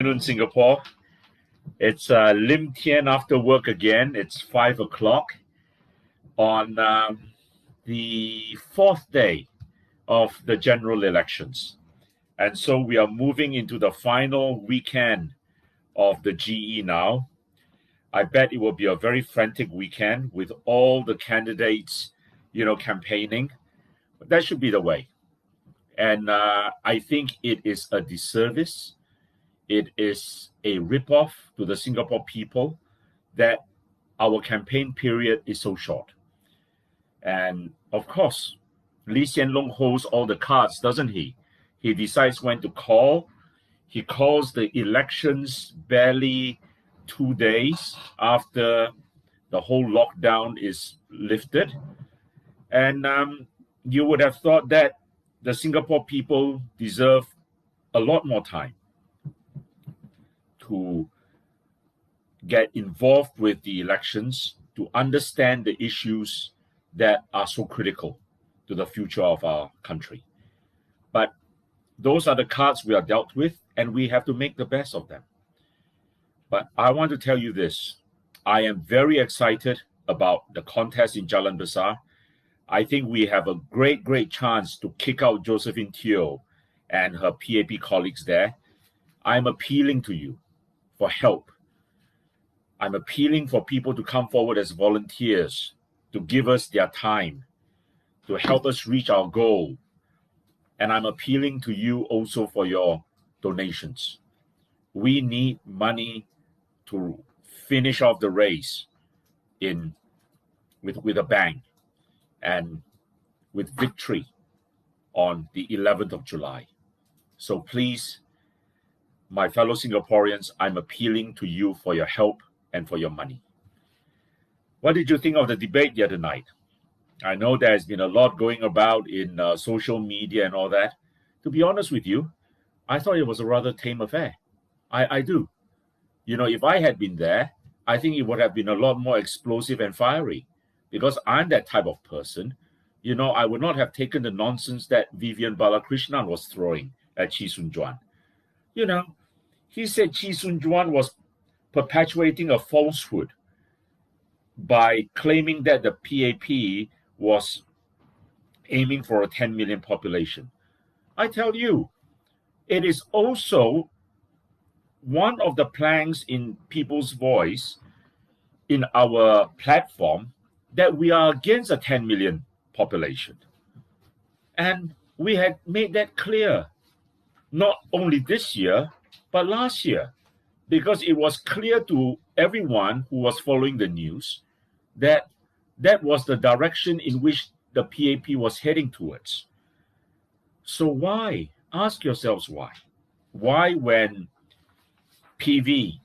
In Singapore. It's Lim Tean after work again. It's 5 o'clock on the fourth day of the general elections. And so we are moving into the final weekend of the GE now. I bet it will be a very frantic weekend with all the candidates, campaigning. But that should be the way. And I think it is a disservice. It is a ripoff to the Singapore people that our campaign period is so short. And of course, Lee Hsien Loong holds all the cards, doesn't he? He decides when to call. He calls the elections barely 2 days after the whole lockdown is lifted. And you would have thought that the Singapore people deserve a lot more time to get involved with the elections, to understand the issues that are so critical to the future of our country. But those are the cards we are dealt with, and we have to make the best of them. But I want to tell you this. I am very excited about the contest in Jalan Besar. I think we have a great chance to kick out Josephine Teo and her PAP colleagues there. I'm appealing to you for help. I'm appealing for people to come forward as volunteers, to give us their time, to help us reach our goal. And I'm appealing to you also for your donations. We need money to finish off the race with a bang and with victory on the 11th of July. So please, my fellow Singaporeans, I'm appealing to you for your help and for your money. What did you think of the debate the other night? I know there's been a lot going about in social media and all that. To be honest with you, I thought it was a rather tame affair. I do. If I had been there, I think it would have been a lot more explosive and fiery, because I'm that type of person. I would not have taken the nonsense that Vivian Balakrishnan was throwing at Chee Soon-Juan. He said Chee Soon-Juan was perpetuating a falsehood by claiming that the PAP was aiming for a 10 million population. I tell you, it is also one of the planks in People's Voice in our platform that we are against a 10 million population. And we had made that clear, not only this year, but last year, because it was clear to everyone who was following the news that that was the direction in which the PAP was heading towards. So why? Ask yourselves why. Why, when PV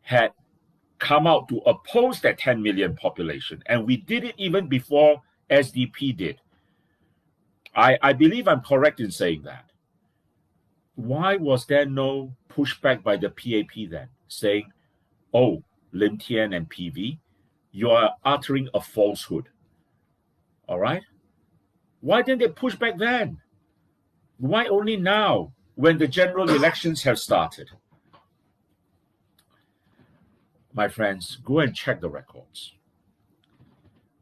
had come out to oppose that 10 million population, and we did it even before SDP did. I believe I'm correct in saying that. Why was there no pushback by the PAP then, saying, oh, Lim Tean and PV, you are uttering a falsehood? All right? Why didn't they push back then? Why only now, when the general elections have started? My friends, go and check the records.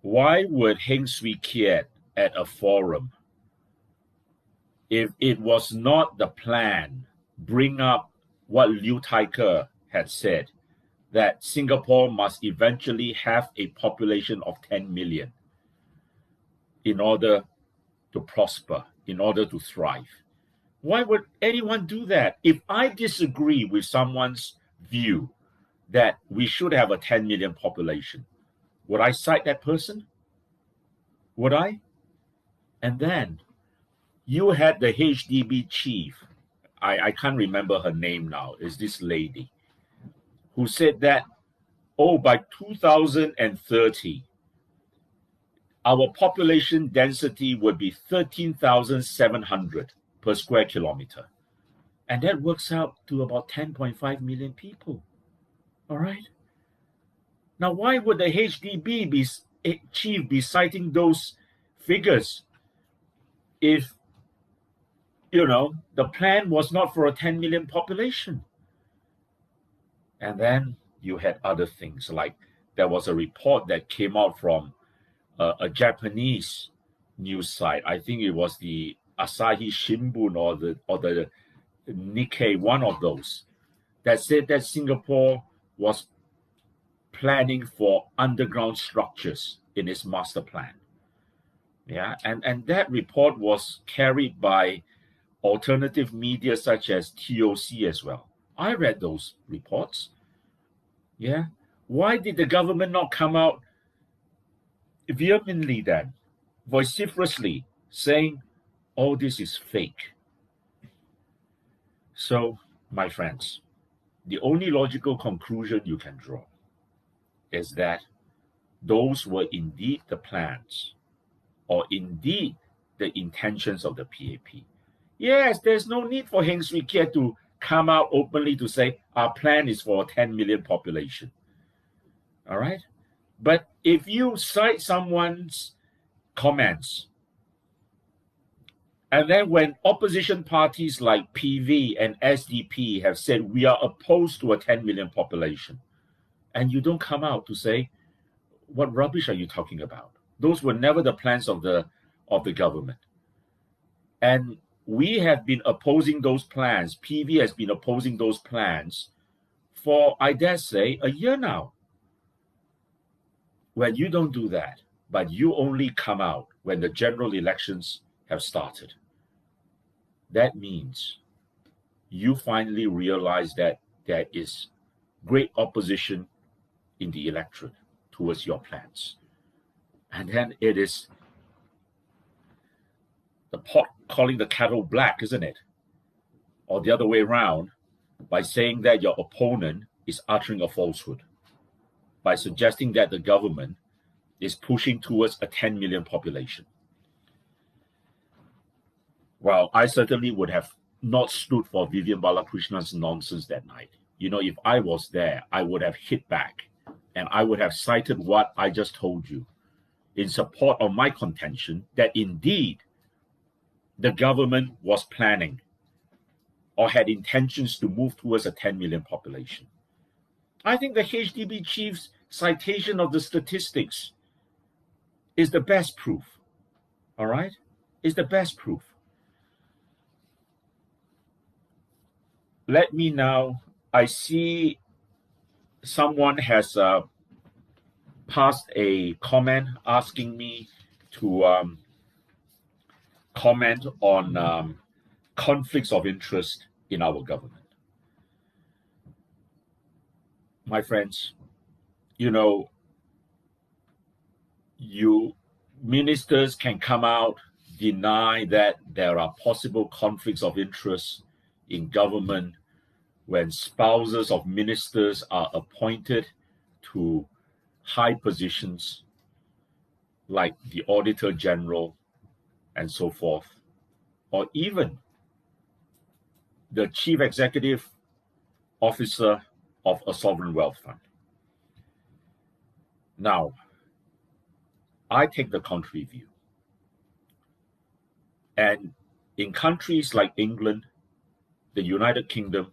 Why would Heng Swee Keat at a forum, if it was not the plan, bring up what Liu Tai-ke had said, that Singapore must eventually have a population of 10 million in order to prosper, in order to thrive? Why would anyone do that? If I disagree with someone's view that we should have a 10 million population, would I cite that person? Would I? And then you had the SDP chief, I can't remember her name now, is this lady, who said that, oh, by 2030, our population density would be 13,700 per square kilometer. And that works out to about 10.5 million people. All right? Now, why would the HDB chief be citing those figures if, the plan was not for a 10 million population? And then you had other things, like there was a report that came out from a Japanese news site. I think it was the Asahi Shimbun or the Nikkei, one of those, that said that Singapore was planning for underground structures in its master plan. Yeah, and that report was carried by alternative media such as TOC as well. I read those reports. Yeah. Why did the government not come out vehemently then, vociferously, saying, all this is fake? So, my friends, the only logical conclusion you can draw is that those were indeed the plans or indeed the intentions of the PAP. Yes, there's no need for Heng Swee Keat to come out openly to say our plan is for a 10 million population. All right? But if you cite someone's comments, and then when opposition parties like PV and SDP have said we are opposed to a 10 million population, and you don't come out to say, what rubbish are you talking about? Those were never the plans of the government. And we have been opposing those plans. PV has been opposing those plans for, I dare say, a year now. When you don't do that, but you only come out when the general elections have started, that means you finally realize that there is great opposition in the electorate towards your plans. And then it is the pot calling the kettle black, isn't it? Or the other way around, by saying that your opponent is uttering a falsehood, by suggesting that the government is pushing towards a 10 million population. Well, I certainly would have not stood for Vivian Balakrishna's nonsense that night. You know, if I was there, I would have hit back and I would have cited what I just told you in support of my contention that indeed the government was planning or had intentions to move towards a 10 million population. I think the HDB chief's citation of the statistics is the best proof, all right? Is the best proof. Let me now, I see someone has passed a comment asking me to comment on conflicts of interest in our government. My friends, you know, ministers can come out, deny that there are possible conflicts of interest in government when spouses of ministers are appointed to high positions like the Auditor General and so forth, or even the Chief Executive Officer of a sovereign wealth fund. Now, I take the contrary view. And in countries like England, the United Kingdom,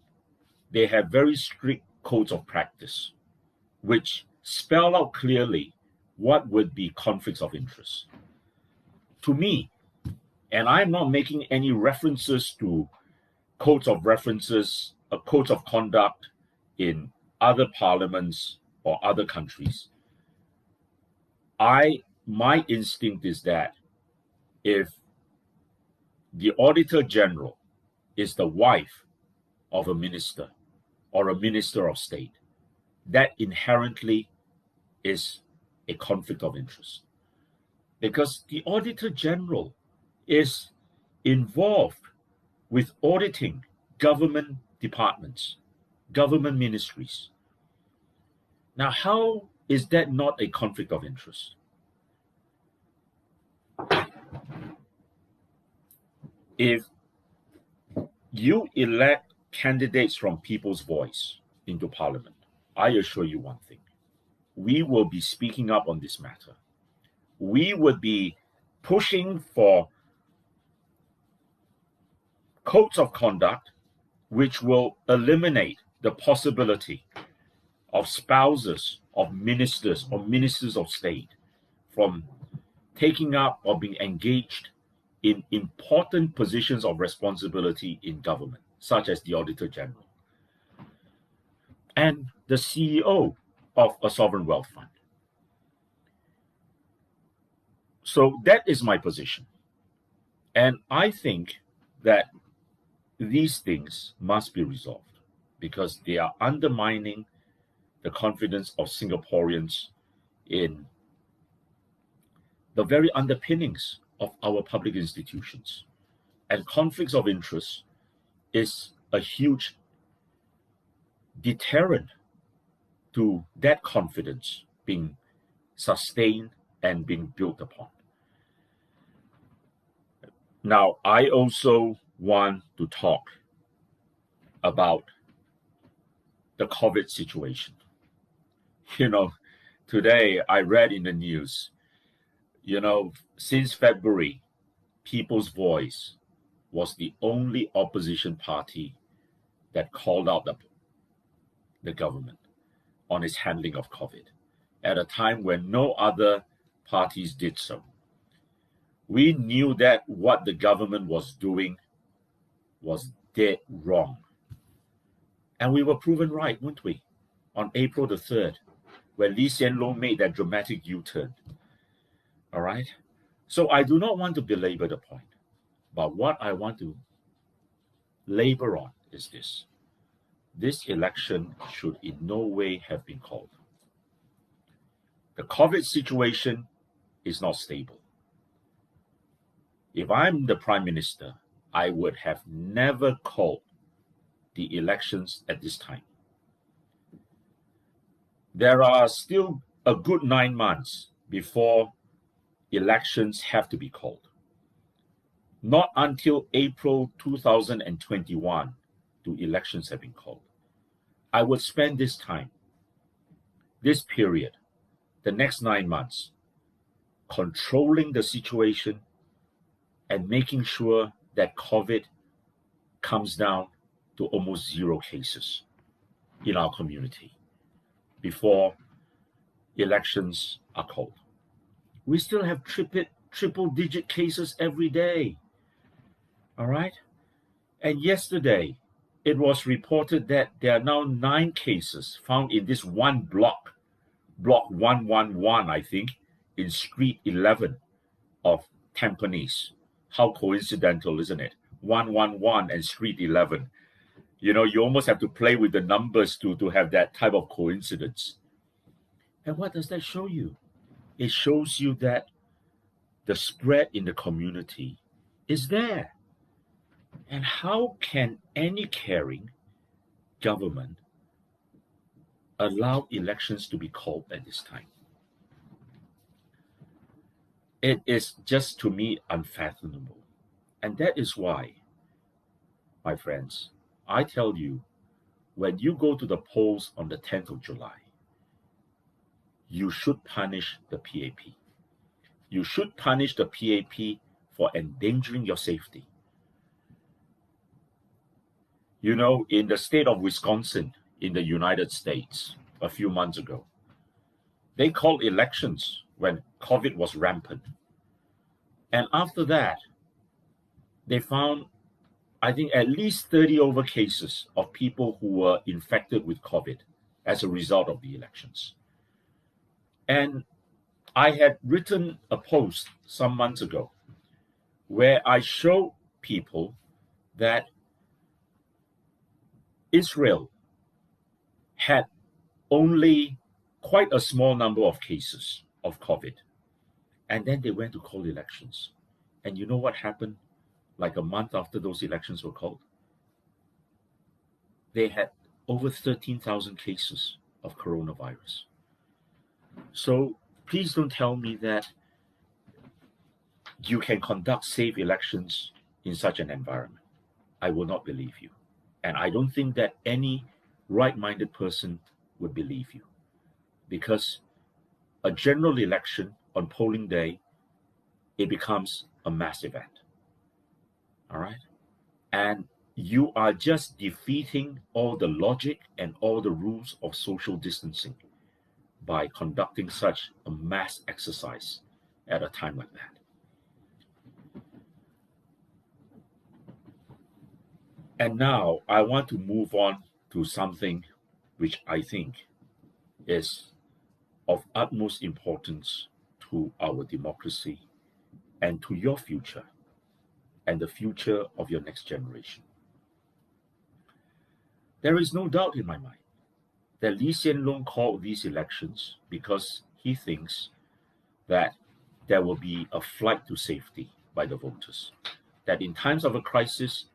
they have very strict codes of practice, which spell out clearly what would be conflicts of interest. To me, and I'm not making any references to codes of references, codes of conduct in other parliaments or other countries. My instinct is that if the Auditor General is the wife of a minister or a minister of state, that inherently is a conflict of interest. Because the Auditor General is involved with auditing government departments, government ministries. Now, how is that not a conflict of interest? If you elect candidates from people's voice into parliament, I assure you one thing, we will be speaking up on this matter. We would be pushing for codes of conduct which will eliminate the possibility of spouses of ministers or ministers of state from taking up or being engaged in important positions of responsibility in government, such as the Auditor General and the CEO of a sovereign wealth fund. So that is my position. And I think that these things must be resolved because they are undermining the confidence of Singaporeans in the very underpinnings of our public institutions. And conflicts of interest is a huge deterrent to that confidence being sustained and being built upon. Now, I also want to talk about the COVID situation. Today I read in the news, since February, People's Voice was the only opposition party that called out the government on its handling of COVID at a time when no other parties did so. We knew that what the government was doing was dead wrong. And we were proven right, weren't we? On April the 3rd, when Lee Hsien Loong made that dramatic U-turn. All right? So I do not want to belabor the point. But what I want to labor on is this. This election should in no way have been called. The COVID situation is not stable. If I'm the Prime Minister, I would have never called the elections at this time. There are still a good 9 months before elections have to be called. Not until April 2021 do elections have been called. I would spend this time, this period, the next 9 months, controlling the situation and making sure that COVID comes down to almost 0 cases in our community before elections are called. We still have triple-digit cases every day. All right? And yesterday, it was reported that there are now 9 cases found in this one block 111, I think, in Street 11 of Tampines. How coincidental, isn't it? 111 and Street 11. You almost have to play with the numbers to have that type of coincidence. And what does that show you? It shows you that the spread in the community is there. And how can any caring government allow elections to be called at this time? It is just, to me, unfathomable. And that is why, my friends, I tell you, when you go to the polls on the 10th of July, you should punish the PAP. You should punish the PAP for endangering your safety. In the state of Wisconsin in the United States a few months ago, they called elections when COVID was rampant. And after that, they found, I think, at least 30 over cases of people who were infected with COVID as a result of the elections. And I had written a post some months ago where I showed people that Israel had only quite a small number of cases of COVID. And then they went to call elections. And you know what happened like a month after those elections were called? They had over 13,000 cases of coronavirus. So please don't tell me that you can conduct safe elections in such an environment. I will not believe you. And I don't think that any right-minded person would believe you. Because a general election on polling day, it becomes a mass event. All right? And you are just defeating all the logic and all the rules of social distancing by conducting such a mass exercise at a time like that. And now I want to move on to something which I think is of utmost importance to our democracy and to your future and the future of your next generation. There is no doubt in my mind that Lee Hsien Loong called these elections because he thinks that there will be a flight to safety by the voters, that in times of a crisis,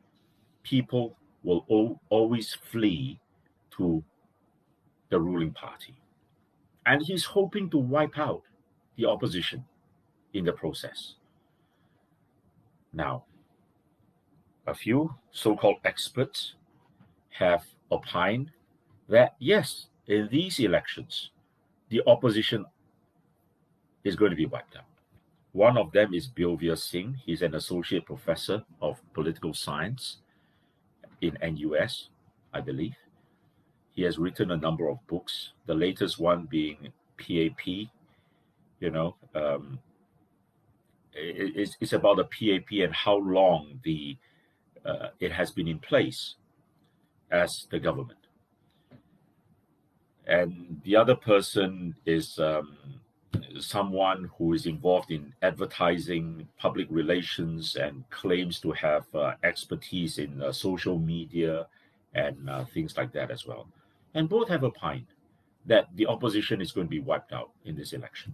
people will always flee to the ruling party. And he's hoping to wipe out the opposition in the process. Now, a few so-called experts have opined that yes, in these elections, the opposition is going to be wiped out. One of them is Bilvir Singh. He's an associate professor of political science in NUS, I believe. He has written a number of books, the latest one being PAP. It's about the PAP and how long it has been in place as the government. And the other person is someone who is involved in advertising, public relations, and claims to have expertise in social media and things like that as well. And both have opined that the opposition is going to be wiped out in this election.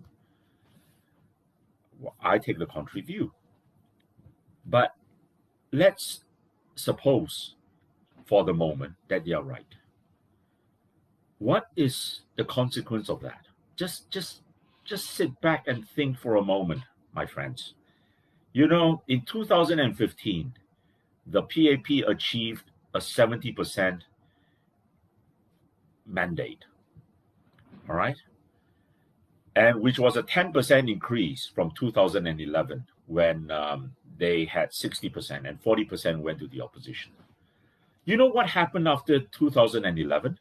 Well, I take the contrary view. But let's suppose for the moment that they are right. What is the consequence of that? Just sit back and think for a moment, my friends. In 2015, the PAP achieved a 70% mandate, all right? And which was a 10% increase from 2011 when they had 60% and 40% went to the opposition. You know what happened after 2011?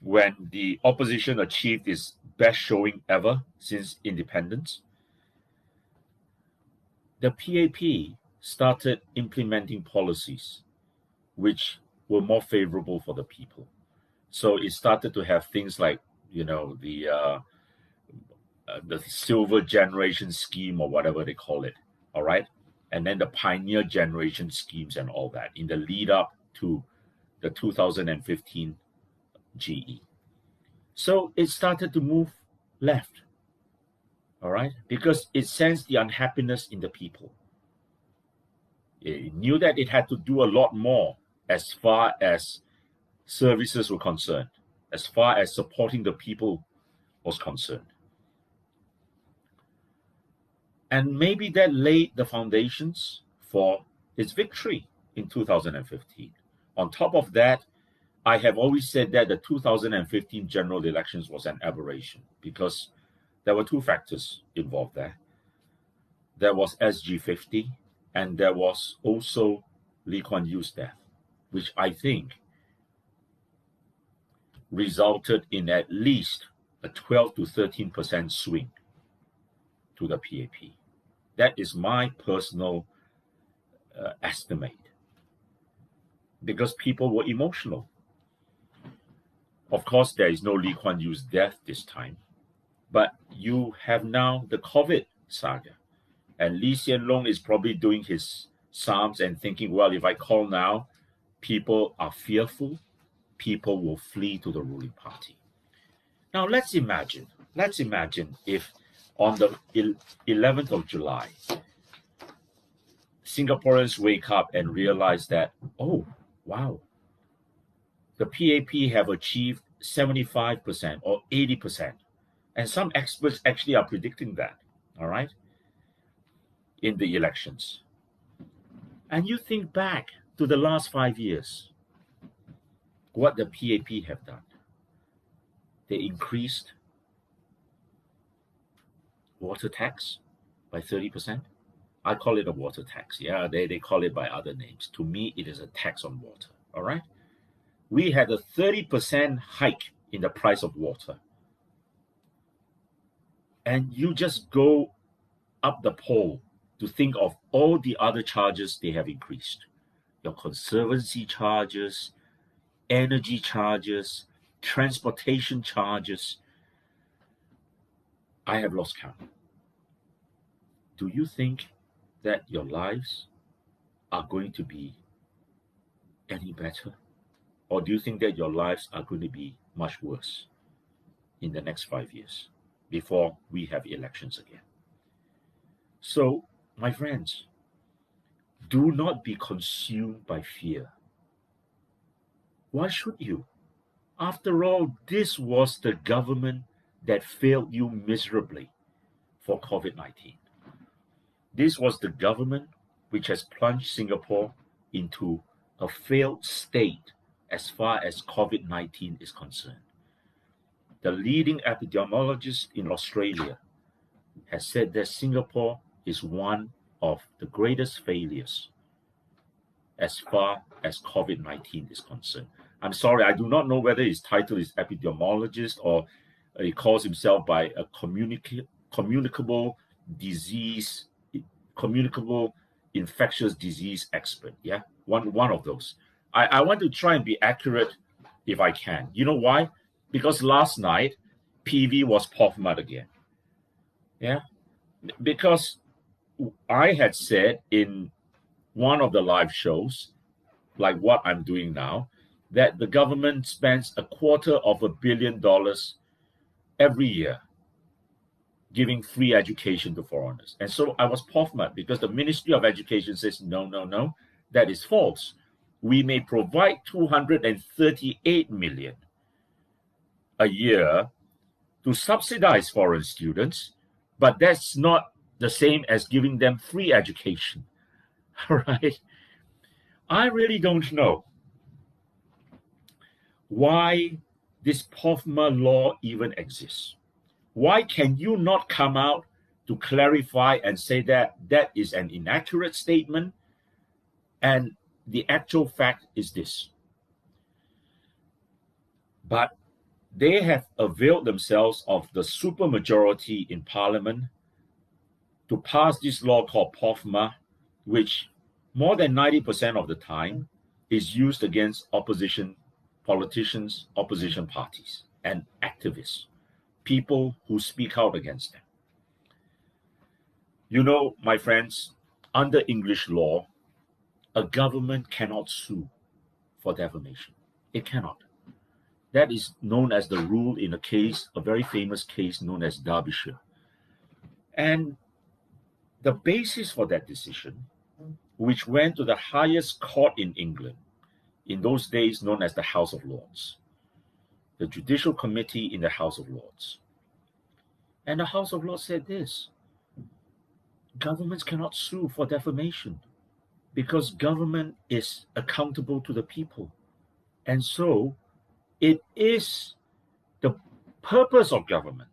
When the opposition achieved its best showing ever since independence? The PAP started implementing policies which were more favorable for the people. So it started to have things like, the Silver Generation Scheme or whatever they call it, all right? And then the Pioneer Generation schemes and all that in the lead up to the 2015 GE. So it started to move left, all right? Because it sensed the unhappiness in the people. It knew that it had to do a lot more as far as services were concerned, as far as supporting the people was concerned. And maybe that laid the foundations for its victory in 2015. On top of that, I have always said that the 2015 general elections was an aberration because there were two factors involved there. There was SG50 and there was also Lee Kuan Yew's death, which I think resulted in at least a 12 to 13% swing to the PAP. That is my personal estimate because people were emotional. Of course, there is no Lee Kuan Yew's death this time, but you have now the COVID saga. And Lee Hsien Loong is probably doing his psalms and thinking, well, if I call now, people are fearful, people will flee to the ruling party. Now, let's imagine if on the 11th of July, Singaporeans wake up and realize that, oh, wow, the PAP have achieved 75% or 80%. And some experts actually are predicting that, all right, in the elections. And you think back to the last 5 years, what the PAP have done. They increased water tax by 30%. I call it a water tax. Yeah, they call it by other names. To me, it is a tax on water. All right. We had a 30% hike in the price of water. And you just go up the pole to think of all the other charges they have increased. Your conservancy charges, energy charges, transportation charges. I have lost count. Do you think that your lives are going to be any better? Or do you think that your lives are going to be much worse in the next 5 years before we have elections again? So, my friends, do not be consumed by fear. Why should you? After all, this was the government that failed you miserably for COVID-19. This was the government which has plunged Singapore into a failed state as far as COVID-19 is concerned. The leading epidemiologist in Australia has said that Singapore is one of the greatest failures as far as COVID-19 is concerned. I'm sorry, I do not know whether his title is epidemiologist or he calls himself by a communicable infectious disease expert. Yeah, one of those. I want to try and be accurate if I can. You know why? Because last night, PV was POFMAT again. Yeah, because I had said in one of the live shows, like what I'm doing now, that the government spends $250 million every year giving free education to foreigners. And so I was POFMAT because the Ministry of Education says, no, that is false. We may provide $238 million a year to subsidize foreign students, but that's not the same as giving them free education. All right. I really don't know why this POFMA law even exists. Why can you not come out to clarify and say that that is an inaccurate statement and the actual fact is this? But they have availed themselves of the supermajority in Parliament to pass this law called POFMA, which more than 90% of the time is used against opposition politicians, opposition parties, and activists, people who speak out against them. You know, my friends, under English law, a government cannot sue for defamation. It cannot. That is known as the rule in a case, a very famous case known as Derbyshire. And the basis for that decision, which went to the highest court in England, in those days known as the House of Lords, the Judicial Committee in the House of Lords. And the House of Lords said this: governments cannot sue for defamation because government is accountable to the people. And so it is the purpose of government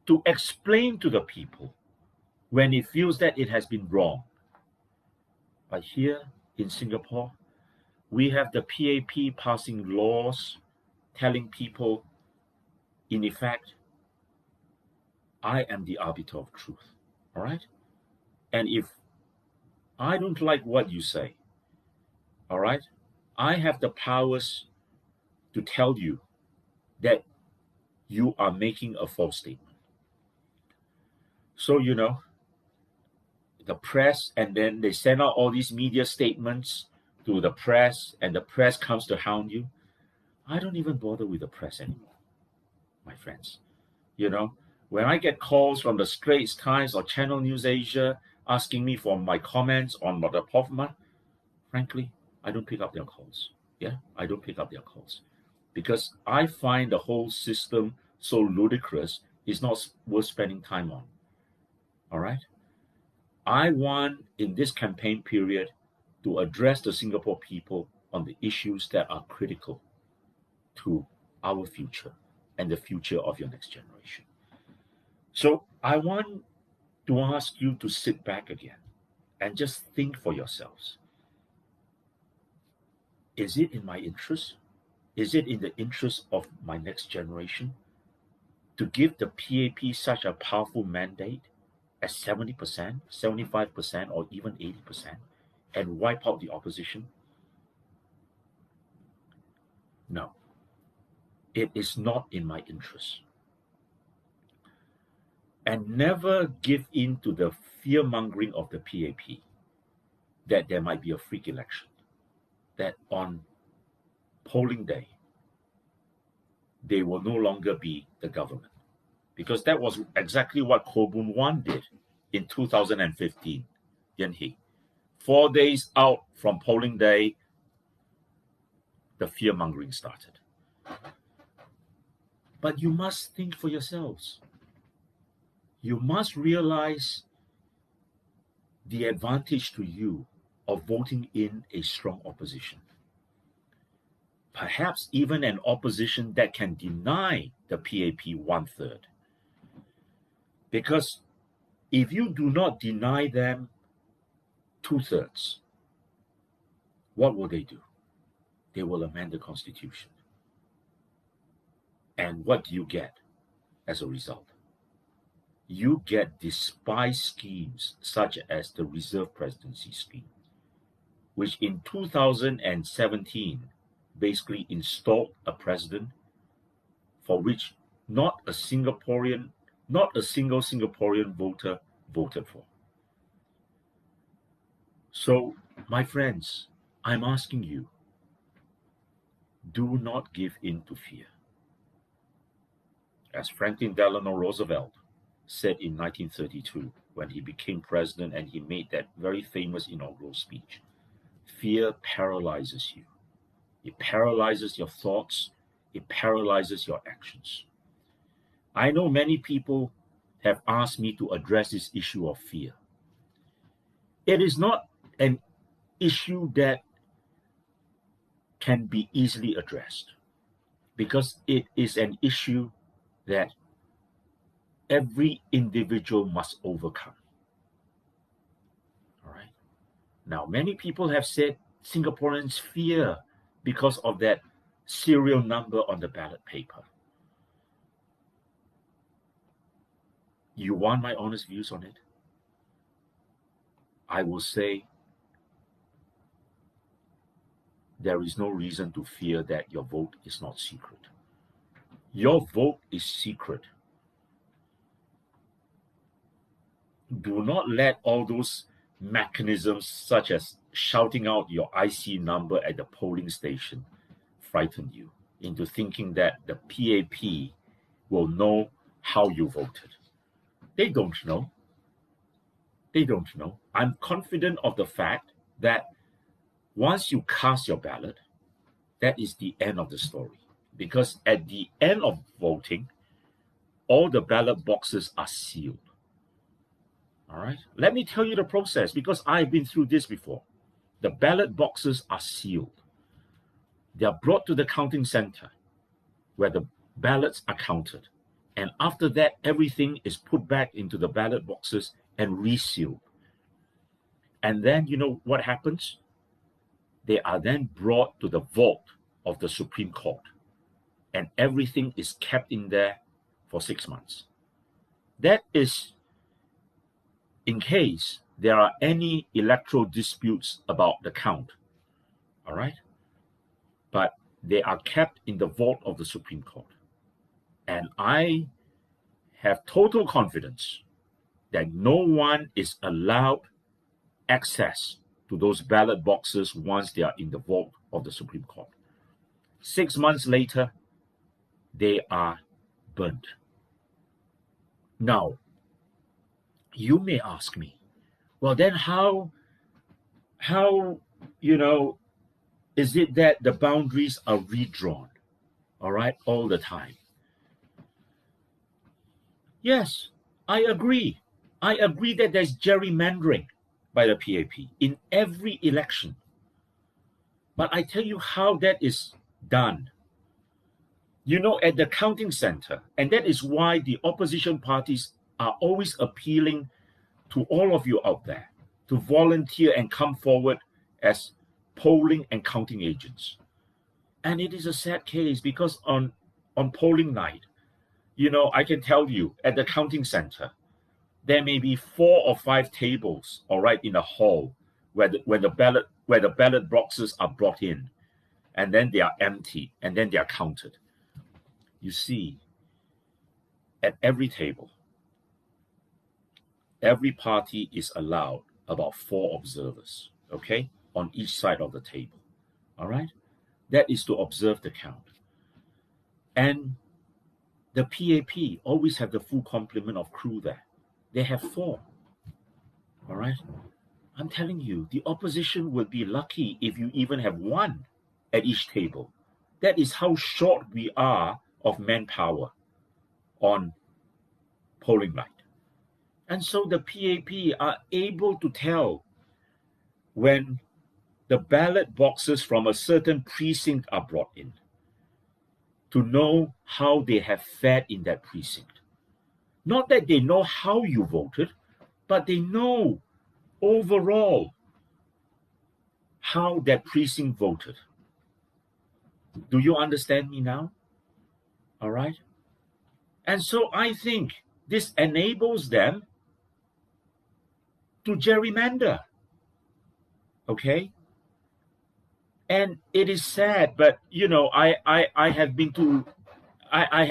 to explain to the people when it feels that it has been wrong. But here in Singapore, we have the PAP passing laws telling people, in effect, I am the arbiter of truth. All right? And if I don't like what you say, all right, I have the powers to tell you that you are making a false statement. So, you know, the press, and then they send out all these media statements to the press, and the press comes to hound you. I don't even bother with the press anymore, my friends. You know, when I get calls from the Straits Times or Channel News Asia asking me for my comments on the POFMA, frankly, I don't pick up their calls. Yeah, I don't pick up their calls because I find the whole system so ludicrous, it's not worth spending time on. All right? I want, in this campaign period, to address the Singapore people on the issues that are critical to our future and the future of your next generation. So I want to ask you to sit back again. and just think for yourselves. Is it in my interest? Is it in the interest of my next generation to give the PAP such a powerful mandate at 70%, 75%, or even 80% and wipe out the opposition? No, it is not in my interest. And never give in to the fear-mongering of the PAP that there might be a freak election, that on polling day, they will no longer be the government. Because that was exactly what Koh Boon Wan did in 2015, didn't he? 4 days out from polling day, the fear-mongering started. But you must think for yourselves. You must realize the advantage to you of voting in a strong opposition. Perhaps even an opposition that can deny the PAP 1/3. Because if you do not deny them 2/3, what will they do? They will amend the Constitution. And what do you get as a result? You get despised schemes such as the Reserve Presidency scheme, which in 2017 basically installed a president for which not a single Singaporean voter voted for. So, my friends, I'm asking you, do not give in to fear. As Franklin Delano Roosevelt said in 1932 when he became president and he made that very famous inaugural speech, fear paralyzes you. It paralyzes your thoughts. It paralyzes your actions. I know many people have asked me to address this issue of fear. It is not an issue that can be easily addressed because it is an issue that every individual must overcome. All right. Now, many people have said Singaporeans fear because of that serial number on the ballot paper. You want my honest views on it? I will say there is no reason to fear that your vote is not secret. Your vote is secret. Do not let all those mechanisms such as shouting out your IC number at the polling station frighten you into thinking that the PAP will know how you voted. They don't know. They don't know. I'm confident of the fact that once you cast your ballot, that is the end of the story. Because at the end of voting, all the ballot boxes are sealed. All right? Let me tell you the process because I've been through this before. The ballot boxes are sealed. They are brought to the counting center where the ballots are counted. And after that, everything is put back into the ballot boxes and resealed. And then you know what happens? They are then brought to the vault of the Supreme Court. And everything is kept in there for 6 months. That is in case there are any electoral disputes about the count. All right? But they are kept in the vault of the Supreme Court. And I have total confidence that no one is allowed access to those ballot boxes once they are in the vault of the Supreme Court. 6 months later, they are burnt. Now, you may ask me, well, then how is it that the boundaries are redrawn, all right, all the time? Yes, I agree. I agree that there's gerrymandering by the PAP in every election. But I tell you how that is done. You know, at the counting center, and that is why the opposition parties are always appealing to all of you out there. to volunteer and come forward as polling and counting agents. And it is a sad case because on polling night, I can tell you at the counting center, there may be 4 or 5 tables, all right, in a hall where the ballot boxes are brought in, and then they are empty, and then they are counted. You see, at every table, every party is allowed about 4 observers, okay, on each side of the table, all right? That is to observe the count. And the PAP always have the full complement of crew there. They have 4, all right? I'm telling you, the opposition would be lucky if you even have 1 at each table. That is how short we are of manpower on polling night. And so the PAP are able to tell when the ballot boxes from a certain precinct are brought in, to know how they have fared in that precinct. Not that they know how you voted, but they know overall how that precinct voted. Do you understand me now? All right? And so I think this enables them to gerrymander. Okay? And it is sad, but I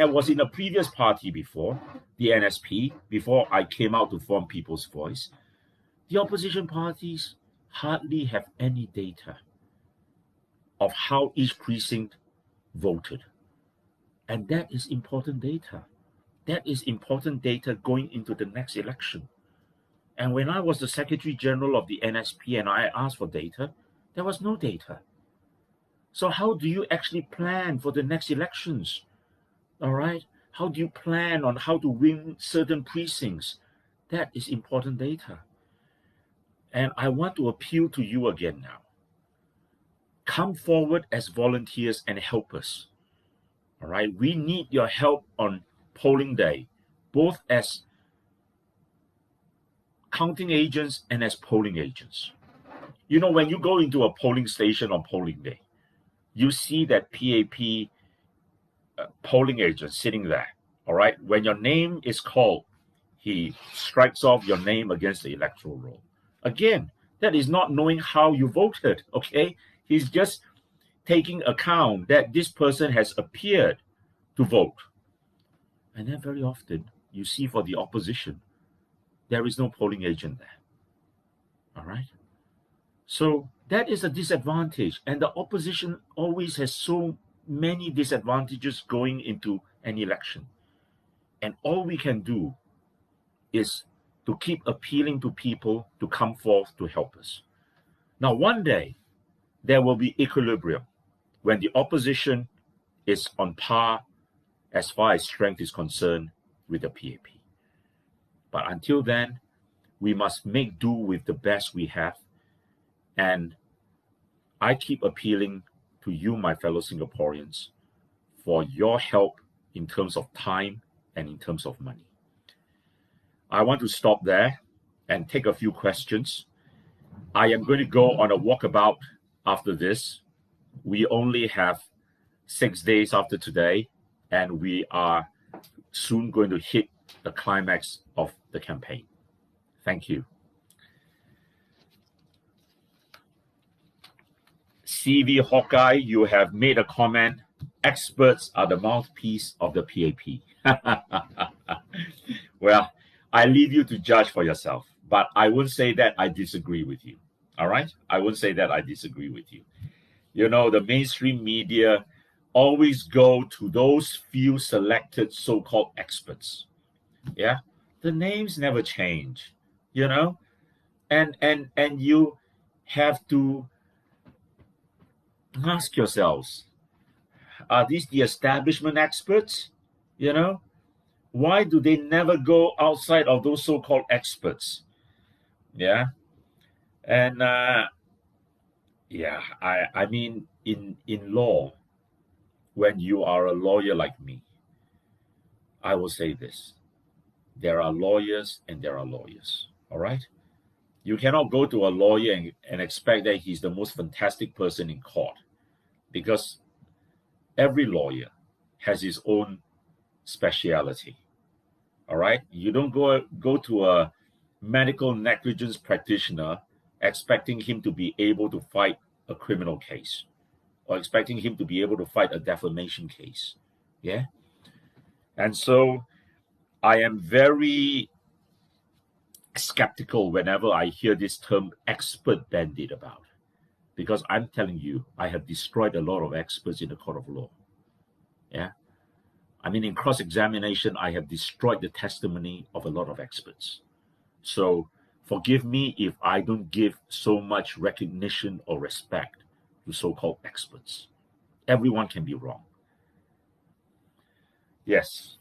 was in a previous party before, the NSP, before I came out to form People's Voice. The opposition parties hardly have any data of how each precinct voted. And that is important data. That is important data going into the next election. And when I was the Secretary General of the NSP and I asked for data, there was no data. So how do you actually plan for the next elections? All right? How do you plan on how to win certain precincts? That is important data. And I want to appeal to you again now. Come forward as volunteers and help us. All right? We need your help on polling day, both as counting agents and as polling agents. When you go into a polling station on polling day, you see that PAP polling agent sitting there, all right? When your name is called, he strikes off your name against the electoral roll. Again, that is not knowing how you voted, okay? He's just taking account that this person has appeared to vote. And then very often, you see for the opposition, there is no polling agent there, all right? So that is a disadvantage, and the opposition always has so many disadvantages going into an election. And all we can do is to keep appealing to people to come forth to help us. Now, one day, there will be equilibrium when the opposition is on par as far as strength is concerned with the PAP. But until then, we must make do with the best we have. And I keep appealing to you, my fellow Singaporeans, for your help in terms of time and in terms of money. I want to stop there and take a few questions. I am going to go on a walkabout after this. We only have 6 days after today, and we are soon going to hit the climax of the campaign. Thank you. CV Hawkeye, you have made a comment. Experts are the mouthpiece of the PAP. Well, I leave you to judge for yourself, but I wouldn't say that I disagree with you. All right? I wouldn't say that I disagree with you. The mainstream media always go to those few selected so-called experts. Yeah? The names never change, and you have to ask yourselves, are these the establishment experts? Why do they never go outside of those so-called experts? Yeah. And I mean, in law, when you are a lawyer like me, I will say this: there are lawyers and there are lawyers. All right. You cannot go to a lawyer and expect that he's the most fantastic person in court, because every lawyer has his own speciality. All right? You don't go to a medical negligence practitioner expecting him to be able to fight a criminal case or expecting him to be able to fight a defamation case. Yeah? And so I am very skeptical whenever I hear this term expert bandit about, because I'm telling you, I have destroyed a lot of experts in the court of law. Yeah. I mean, in cross-examination, I have destroyed the testimony of a lot of experts. So forgive me if I don't give so much recognition or respect to so-called experts. Everyone can be wrong. Yes.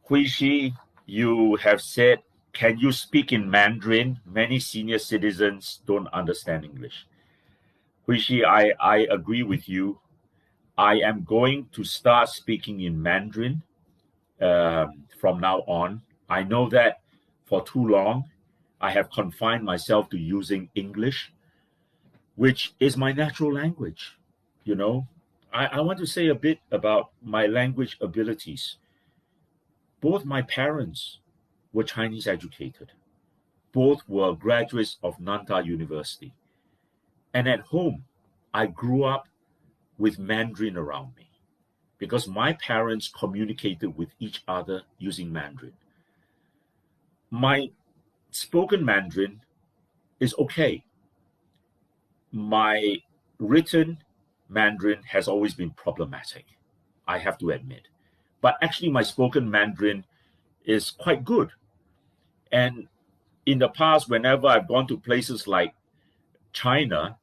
Hui Shi, you have said, can you speak in Mandarin? Many senior citizens don't understand English. Hui Shi, I agree with you. I am going to start speaking in Mandarin from now on. I know that for too long, I have confined myself to using English, which is my natural language. You know, I want to say a bit about my language abilities. Both my parents were Chinese educated. Both were graduates of Nantha University. And at home, I grew up with Mandarin around me because my parents communicated with each other using Mandarin. My spoken Mandarin is okay. My written Mandarin has always been problematic, I have to admit. But actually, my spoken Mandarin is quite good. And in the past, whenever I've gone to places like China,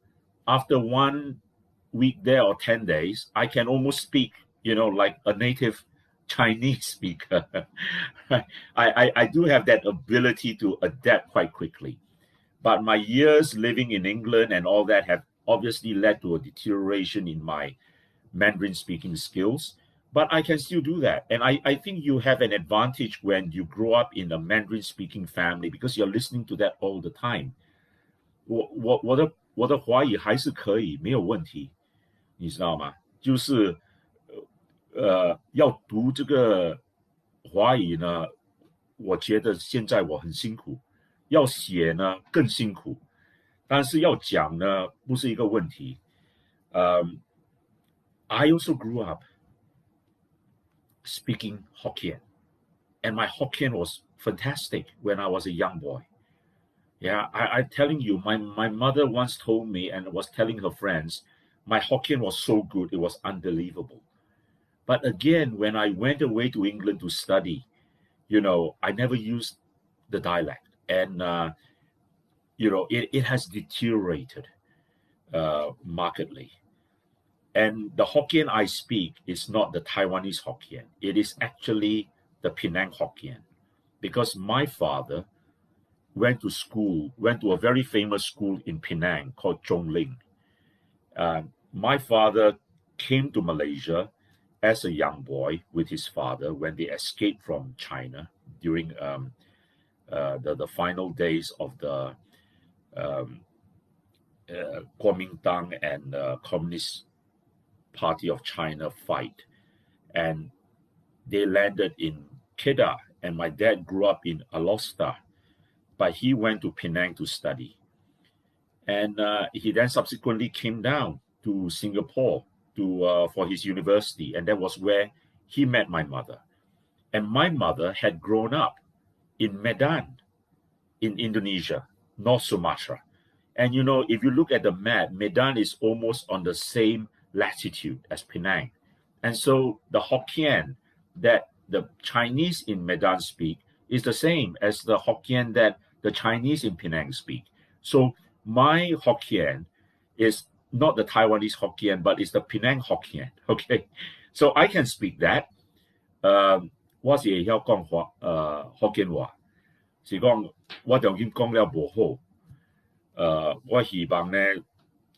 after 1 week there or 10 days, I can almost speak, like a native Chinese speaker. I do have that ability to adapt quite quickly. But my years living in England and all that have obviously led to a deterioration in my Mandarin speaking skills. But I can still do that. And I think you have an advantage when you grow up in a Mandarin speaking family because you're listening to that all the time. 我的华语还是可以，没有问题，你知道吗？就是要读这个华语呢，我觉得现在我很辛苦，要写呢更辛苦，但是要讲呢不是一个问题。I also grew up speaking Hokkien, and my Hokkien was fantastic when I was a young boy. Yeah, I'm telling you, my mother once told me and was telling her friends, my Hokkien was so good, it was unbelievable. But again, when I went away to England to study, I never used the dialect. And, it has deteriorated markedly. And the Hokkien I speak is not the Taiwanese Hokkien. It is actually the Penang Hokkien. Because my father went to a very famous school in Penang called Zhongling. My father came to Malaysia as a young boy with his father when they escaped from China during the final days of the Kuomintang and Communist Party of China fight. And they landed in Kedah, and my dad grew up in Alostar, but he went to Penang to study. And he then subsequently came down to Singapore for his university, and that was where he met my mother. And my mother had grown up in Medan, in Indonesia, North Sumatra. And if you look at the map, Medan is almost on the same latitude as Penang. And so the Hokkien that the Chinese in Medan speak is the same as the Hokkien that the Chinese in Penang speak. So my Hokkien is not the Taiwanese Hokkien, but it's the Penang Hokkien. Okay, so I can speak that. 我是会晓讲福建话，是讲我就已經講了不好。我希望呢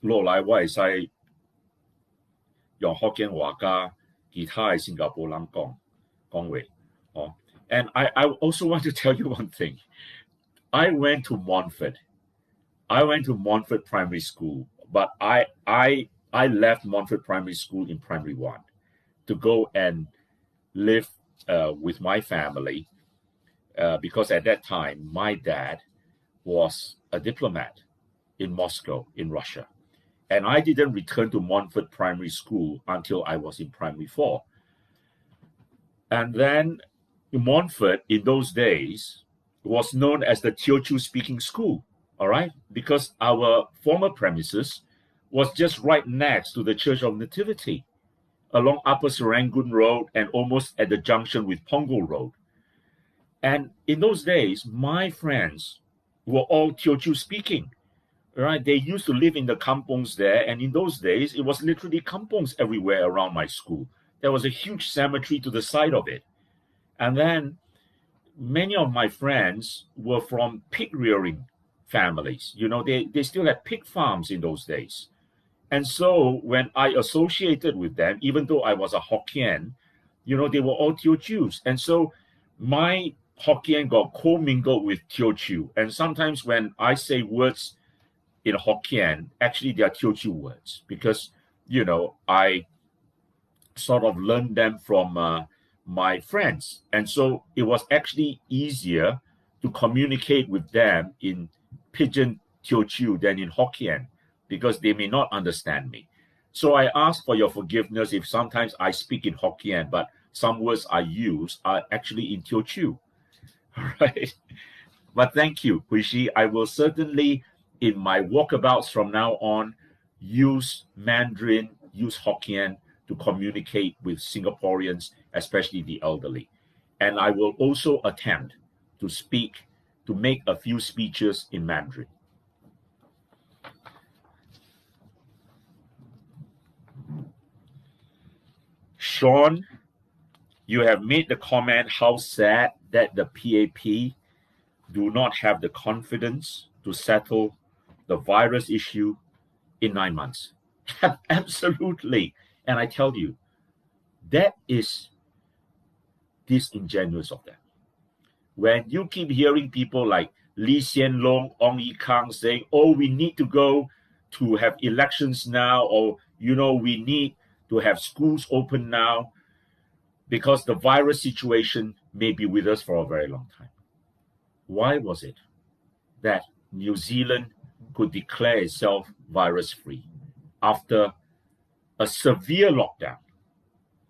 落來我會使用福建話加其他嘅新加坡人講話。And I also want to tell you one thing. I went to Montfort. I went to Montfort Primary School, but I left Montfort Primary School in primary one to go and live with my family because at that time my dad was a diplomat in Moscow, in Russia. And I didn't return to Montfort Primary School until I was in primary four. And then Montfort, in those days, was known as the Teochew speaking school, all right? Because our former premises was just right next to the Church of Nativity, along Upper Serangoon Road and almost at the junction with Punggol Road. And in those days, my friends were all Teochew speaking, right? They used to live in the kampongs there, and in those days, it was literally kampongs everywhere around my school. There was a huge cemetery to the side of it. And then many of my friends were from pig rearing families. You know, they still had pig farms in those days. And so when I associated with them, even though I was a Hokkien, you know, they were all Teochews. And so my Hokkien got co-mingled with Teochew. And sometimes when I say words in Hokkien, actually they are Teochew words because, you know, I sort of learned them from my friends. And so it was actually easier to communicate with them in Pidgin Teochew than in Hokkien because they may not understand me. So I ask for your forgiveness if sometimes I speak in Hokkien, but some words I use are actually in Teochew. All right. But thank you, Huishi. I will certainly, in my walkabouts from now on, use Mandarin, use Hokkien to communicate with Singaporeans, especially the elderly. And I will also attempt to make a few speeches in Mandarin. Sean, you have made the comment how sad that the PAP do not have the confidence to settle the virus issue in 9 months. Absolutely. And I tell you, that is disingenuous of them. When you keep hearing people like Lee Hsien Loong, Ong Yi Kang saying, oh, we need to go to have elections now, or, you know, we need to have schools open now because the virus situation may be with us for a very long time. Why was it that New Zealand could declare itself virus-free after a severe lockdown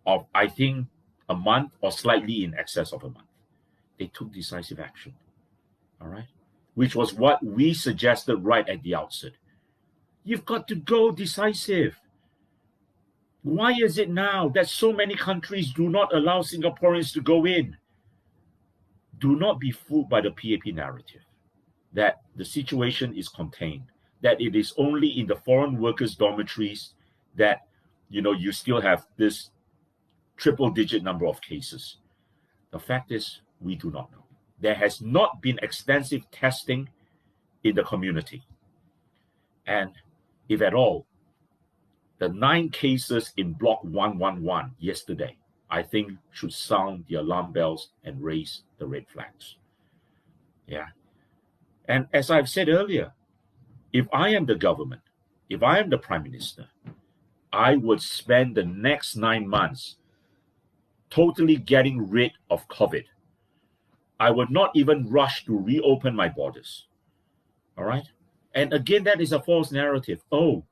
of, I think, a month or slightly in excess of a month? They took decisive action, all right? Which was what we suggested right at the outset. You've got to go decisive. Why is it now that so many countries do not allow Singaporeans to go in? Do not be fooled by the PAP narrative that the situation is contained, that it is only in the foreign workers' dormitories that, you know, you still have this triple-digit number of cases. The fact is, we do not know. There has not been extensive testing in the community. And if at all, the 9 cases in Block 111 yesterday, I think should sound the alarm bells and raise the red flags. Yeah. And as I've said earlier, if I am the government, if I am the Prime Minister, I would spend the next 9 months totally getting rid of COVID. I would not even rush to reopen my borders. All right? And again, that is a false narrative. Oh,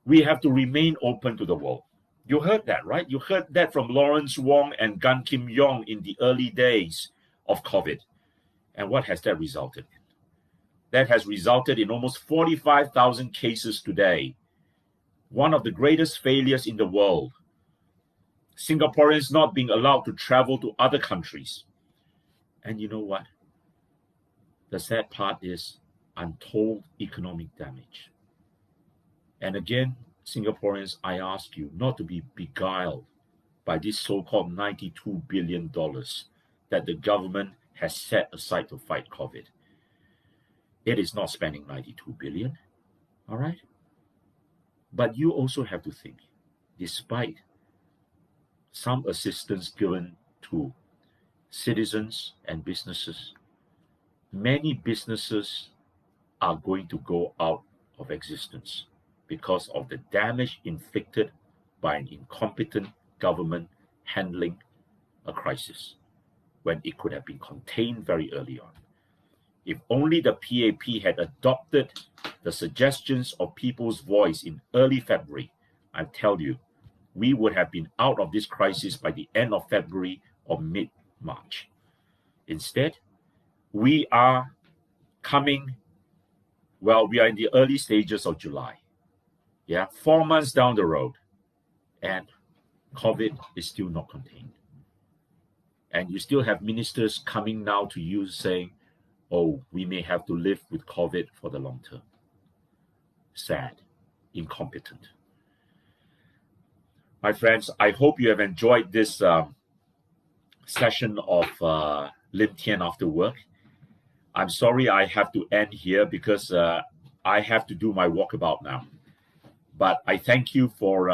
we have to remain open to the world. You heard that, right? You heard that from Lawrence Wong and Gan Kim Yong in the early days of COVID. And what has that resulted in? That has resulted in almost 45,000 cases today. One of the greatest failures in the world. Singaporeans not being allowed to travel to other countries. And you know what? The sad part is untold economic damage. And again, Singaporeans, I ask you not to be beguiled by this so-called $92 billion that the government has set aside to fight COVID. It is not spending $92 billion, all right? But you also have to think, despite some assistance given to citizens and businesses, many businesses are going to go out of existence because of the damage inflicted by an incompetent government handling a crisis when it could have been contained very early on. If only the PAP had adopted the suggestions of people's voice in early February, I tell you, we would have been out of this crisis by the end of February or mid-March. Instead, we are in the early stages of July. 4 months down the road, and COVID is still not contained. And you still have ministers coming now to you saying, oh, we may have to live with COVID for the long term. Sad, incompetent. My friends, I hope you have enjoyed this session of Lim Tean After Work. I'm sorry I have to end here because I have to do my walkabout now. But I thank you for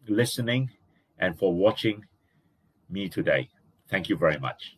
listening and for watching me today. Thank you very much.